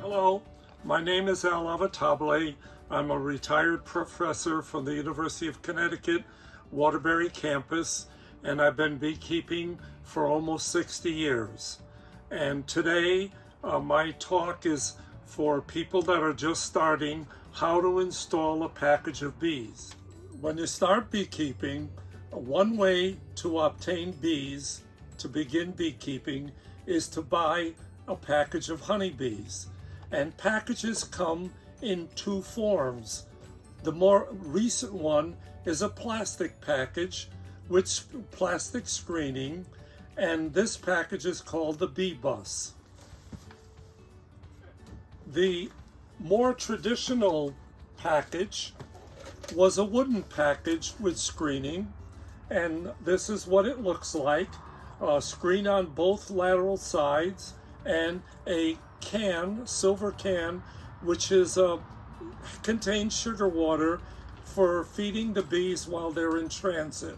Hello, my name is Alphonse Avitabile. I'm a retired professor from the University of Connecticut, Waterbury campus, and I've been beekeeping for almost 60 years. And today, my talk is for people that are just starting how to install a package of bees. When you start beekeeping, one way to obtain bees to begin beekeeping is to buy a package of honeybees. And packages come in two forms. The more recent one is a plastic package with plastic screening, and this package is called the bee bus. The more traditional package was a wooden package with screening, and this is what it looks like. A screen on both lateral sides and a can, silver can, which is contains sugar water for feeding the bees while they're in transit,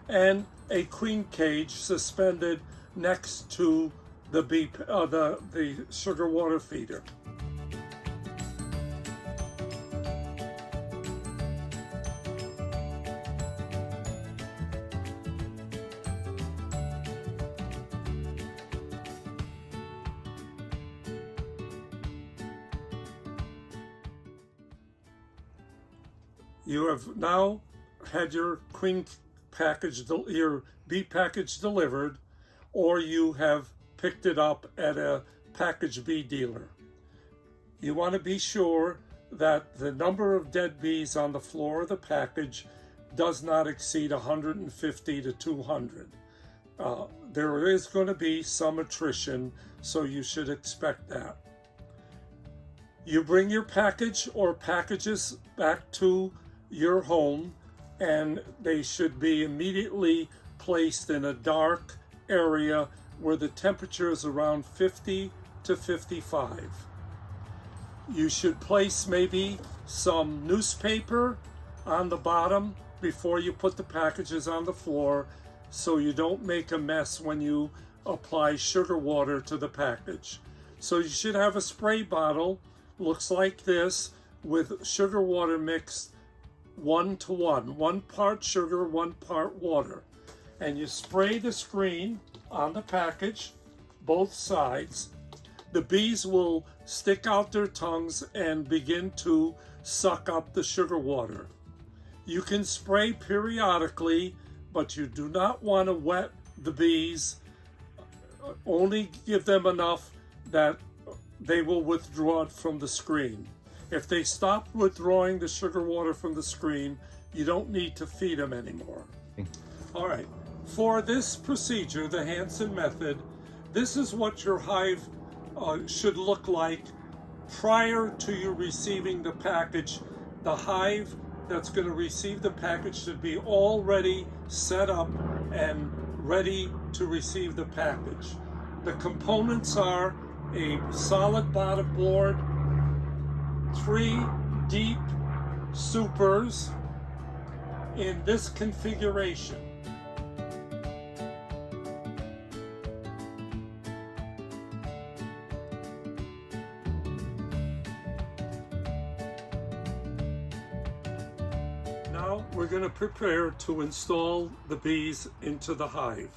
and a queen cage suspended next to the the sugar water feeder. You have now had your queen package, your bee package delivered, or you have picked it up at a package bee dealer. You want to be sure that the number of dead bees on the floor of the package does not exceed 150 to 200. There is going to be some attrition, so you should expect that. You bring your package or packages back to your home, and they should be immediately placed in a dark area where the temperature is around 50 to 55. You should place maybe some newspaper on the bottom before you put the packages on the floor, so you don't make a mess when you apply sugar water to the package. So you should have a spray bottle, looks like this, with sugar water mixed 1-to-1, 1 part sugar, 1 part water. And you spray the screen on the package, both sides. The bees will stick out their tongues and begin to suck up the sugar water. You can spray periodically, but you do not want to wet the bees. Only give them enough that they will withdraw it from the screen. If they stop withdrawing the sugar water from the screen, you don't need to feed them anymore. All right, for this procedure, the Hansen Method, this is what your hive should look like prior to you receiving the package. The hive that's going to receive the package should be already set up and ready to receive the package. The components are a solid bottom board, 3 deep supers in this configuration. Now we're going to prepare to install the bees into the hive.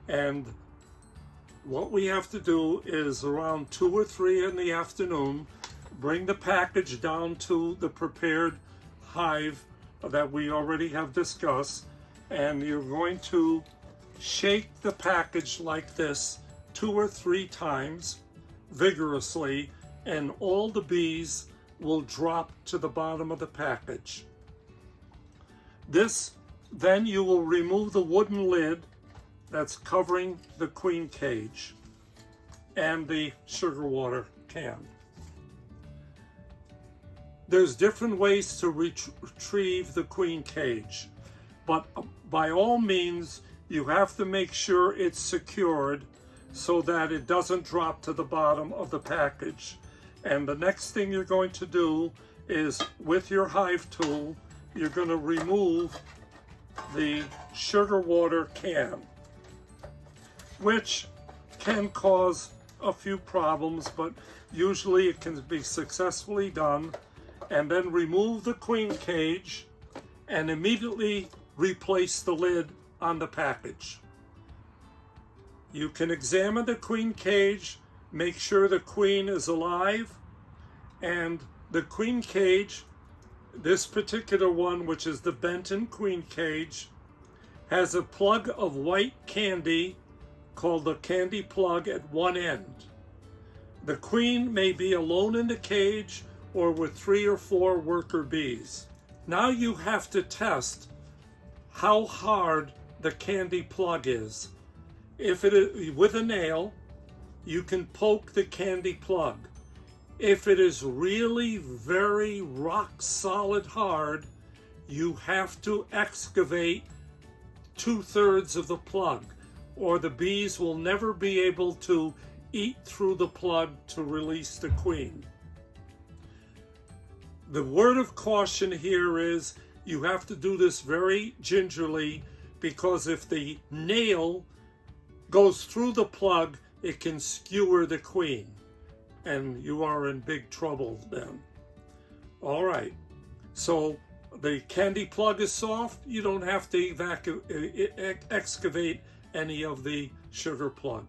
And what we have to do is around 2 or 3 in the afternoon, bring the package down to the prepared hive that we already have discussed, and you're going to shake the package like this 2 or 3 times vigorously, and all the bees will drop to the bottom of the package. Then you will remove the wooden lid that's covering the queen cage and the sugar water can. There's different ways to retrieve the queen cage, but by all means, you have to make sure it's secured so that it doesn't drop to the bottom of the package. And the next thing you're going to do is, with your hive tool, you're going to remove the sugar water can, which can cause a few problems, but usually it can be successfully done. And then remove the queen cage and immediately replace the lid on the package. You can examine the queen cage, make sure the queen is alive, and the queen cage, this particular one, which is the Benton queen cage, has a plug of white candy called the candy plug at one end. The queen may be alone in the cage or with 3 or 4 worker bees. Now you have to test how hard the candy plug is. If it is with a nail, you can poke the candy plug. If it is really very rock solid hard, you have to excavate 2/3 of the plug, or the bees will never be able to eat through the plug to release the queen. The word of caution here is you have to do this very gingerly, because if the nail goes through the plug, it can skewer the queen, and you are in big trouble then. All right, so the candy plug is soft. You don't have to excavate any of the sugar plug.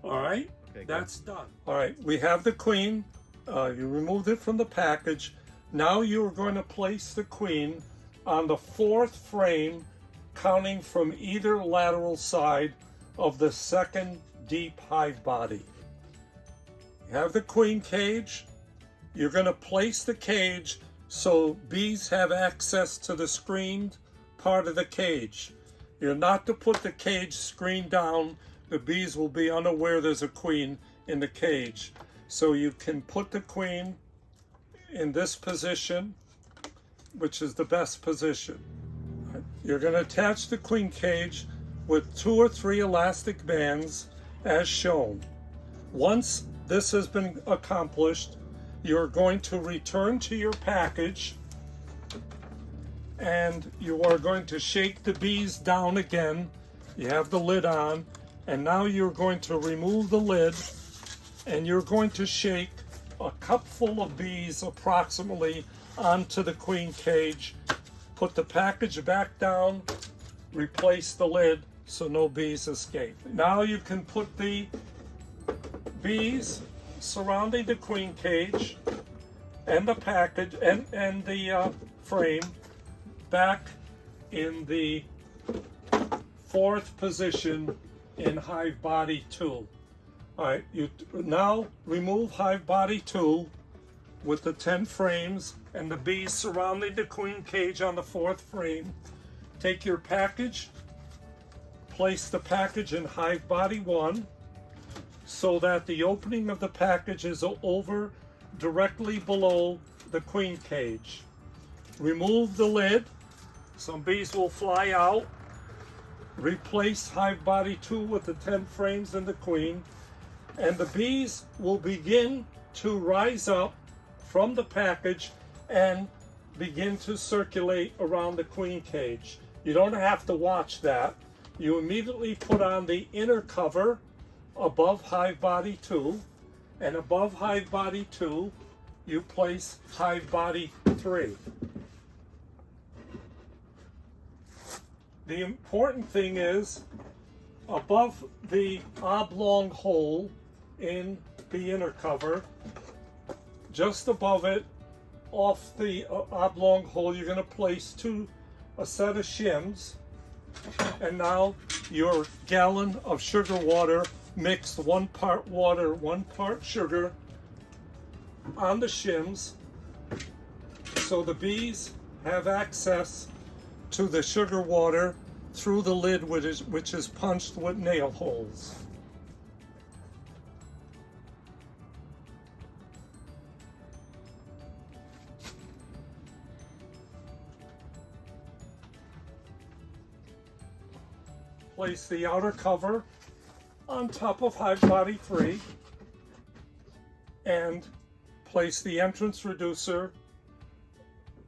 All right, okay, that's done. All right, we have the queen. You removed it from the package. Now you're going to place the queen on the 4th frame, counting from either lateral side of the 2nd deep hive body. You have the queen cage. You're going to place the cage so bees have access to the screened part of the cage. You're not to put the cage screen down. The bees will be unaware there's a queen in the cage. So you can put the queen in this position, which is the best position. You're going to attach the queen cage with 2 or 3 elastic bands as shown. Once this has been accomplished, you're going to return to your package and you are going to shake the bees down again. You have the lid on, and now you're going to remove the lid and you're going to shake a cupful of bees approximately onto the queen cage. Put the package back down, replace the lid so no bees escape. Now you can put the bees surrounding the queen cage and the package and the frame back in the 4th position in hive body 2. All right, you now remove hive body 2 with the 10 frames and the bees surrounding the queen cage on the 4th frame. Take your package, place the package in hive body 1 so that the opening of the package is over directly below the queen cage. Remove the lid. Some bees will fly out. Replace hive body 2 with the 10 frames and the queen, and the bees will begin to rise up from the package and begin to circulate around the queen cage. You don't have to watch that. You immediately put on the inner cover above hive body 2, and above hive body 2 you place hive body 3. The important thing is above the oblong hole in the inner cover, just above it, off the oblong hole, you're going to place a set of shims. And now your gallon of sugar water mixed 1 part water, 1 part sugar on the shims, so the bees have access to the sugar water through the lid, which is punched with nail holes. Place the outer cover on top of hive body 3 and place the entrance reducer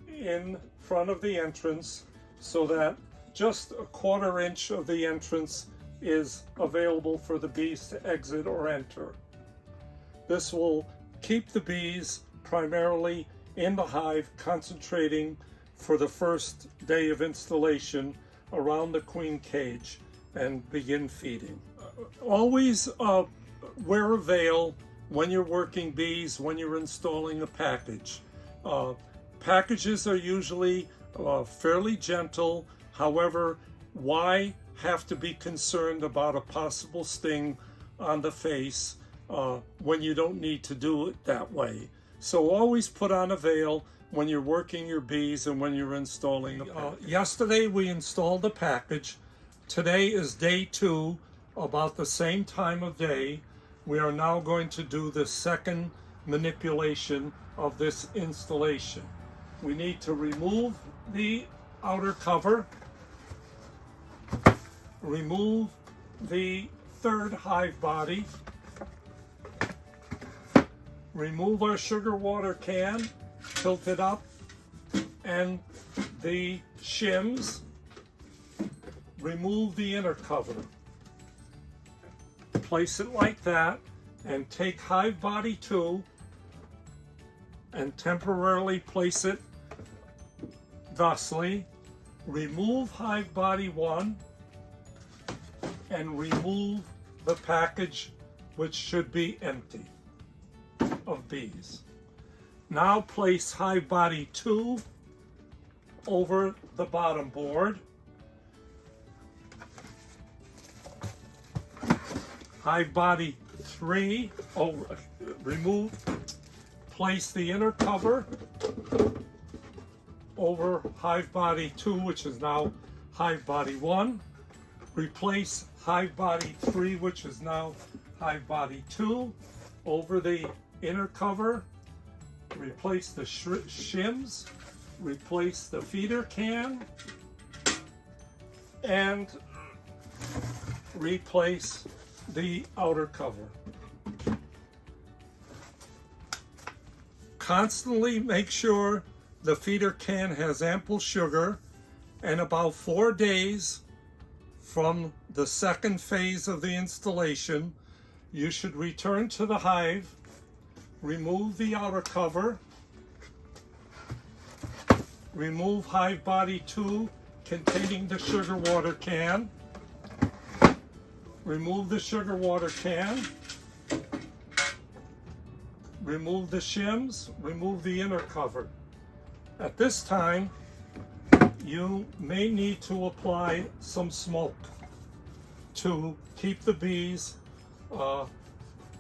in front of the entrance so that just a 1/4 inch of the entrance is available for the bees to exit or enter. This will keep the bees primarily in the hive, concentrating for the first day of installation around the queen cage and begin feeding. Always wear a veil when you're working bees, when you're installing a package. Packages are usually fairly gentle. However, why have to be concerned about a possible sting on the face when you don't need to do it that way? So always put on a veil when you're working your bees and when you're installing. Yesterday we installed the package. Today is day 2, about the same time of day. We are now going to do the second manipulation of this installation. We need to remove the outer cover, remove the third hive body, remove our sugar water can, tilt it up, and the shims, remove the inner cover. Place it like that, and take hive body 2 and temporarily place it thusly. Remove hive body 1 and remove the package, which should be empty of bees. Now place hive body 2 over the bottom board. Hive body 3 over, remove, place the inner cover over hive body 2, which is now hive body 1. Replace hive body 3, which is now hive body 2, over the inner cover. Replace the shims, replace the feeder can, and replace the outer cover. Constantly make sure the feeder can has ample sugar, and about 4 days from the second phase of the installation, you should return to the hive, remove the outer cover, remove hive body 2 containing the sugar water can, remove the sugar water can, remove the shims, remove the inner cover. At this time, you may need to apply some smoke to keep the bees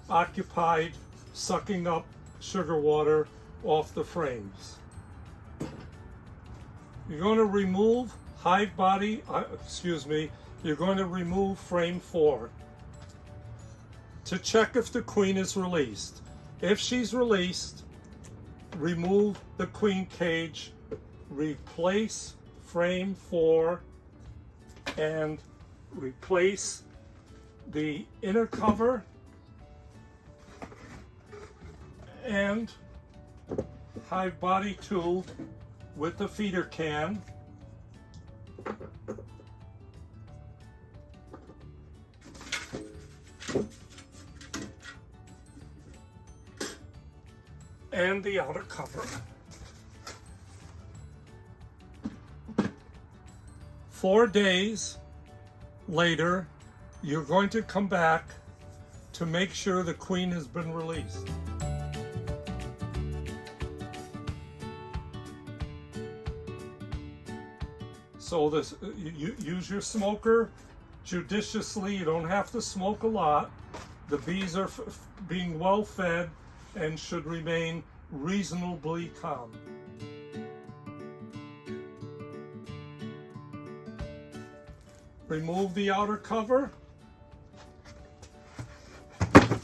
occupied, sucking up sugar water off the frames. You're going to remove hive body, you're going to remove frame 4 to check if the queen is released. If she's released, remove the queen cage, replace frame 4, and replace the inner cover and hive body 2 with the feeder can. And the outer cover. 4 days later, you're going to come back to make sure the queen has been released. So you use your smoker judiciously. You don't have to smoke a lot. The bees are being well fed and should remain reasonably calm. Remove the outer cover.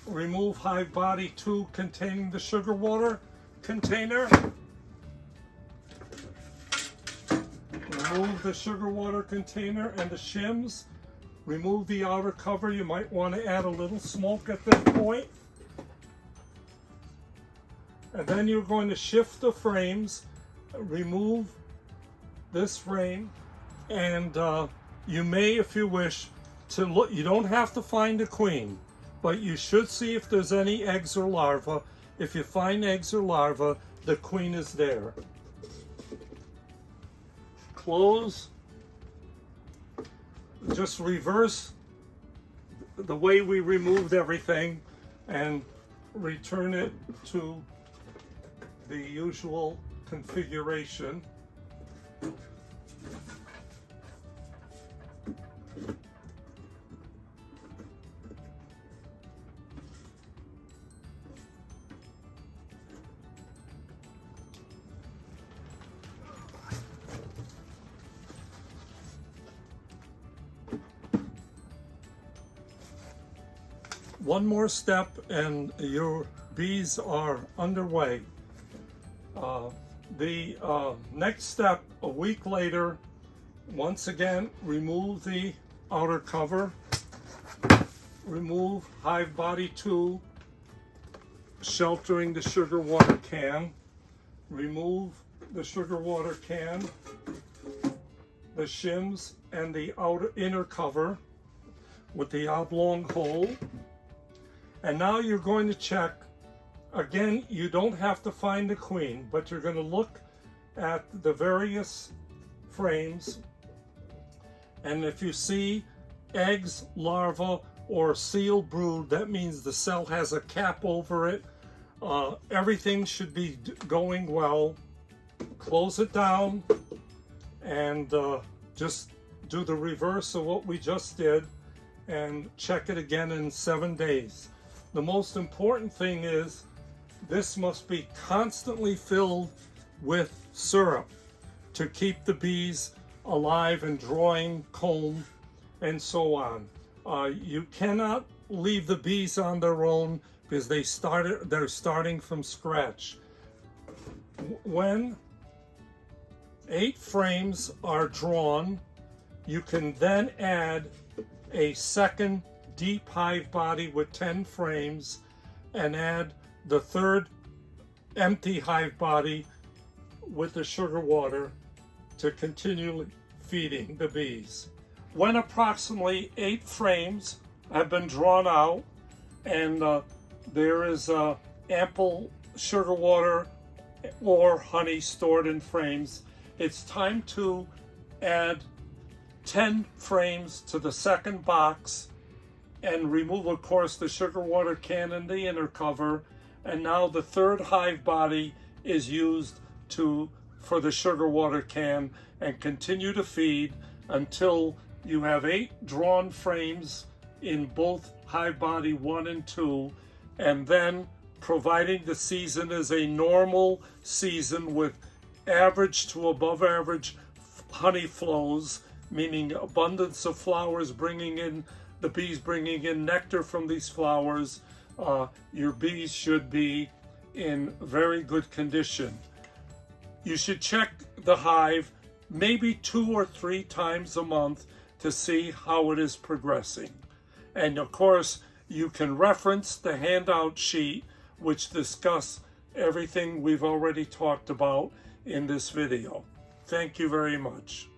Remove hive body 2 containing the sugar water container. Remove the sugar water container and the shims. Remove the outer cover. You might want to add a little smoke at this point. And then you're going to shift the frames, remove this frame, and you may, if you wish, to look. You don't have to find a queen. but you should see if there's any eggs or larvae. If you find eggs or larvae, the queen is there. Close. Just reverse the way we removed everything and return it to the usual configuration. One more step and your bees are underway. The next step, a week later, once again, remove the outer cover, remove hive body 2, sheltering the sugar water can, remove the sugar water can, the shims, and the inner cover with the oblong hole. And now you're going to check. Again, you don't have to find the queen, but you're going to look at the various frames. And if you see eggs, larvae, or sealed brood, that means the cell has a cap over it. Everything should be going well. Close it down and just do the reverse of what we just did and check it again in 7 days. The most important thing is this must be constantly filled with syrup to keep the bees alive and drawing comb and so on. You cannot leave the bees on their own because they're starting from scratch. When 8 frames are drawn, you can then add a second deep hive body with 10 frames and add the third empty hive body with the sugar water to continually feeding the bees. When approximately 8 frames have been drawn out and there is ample sugar water or honey stored in frames, it's time to add 10 frames to the second box and remove, of course, the sugar water can and the inner cover. And now the third hive body is used for the sugar water can and continue to feed until you have 8 drawn frames in both hive body 1 and 2. And then, providing the season is a normal season with average to above average honey flows, meaning abundance of flowers bringing in, the bees bringing in nectar from these flowers, your bees should be in very good condition. You should check the hive maybe 2 or 3 times a month to see how it is progressing. And of course, you can reference the handout sheet which discuss everything we've already talked about in this video. Thank you very much.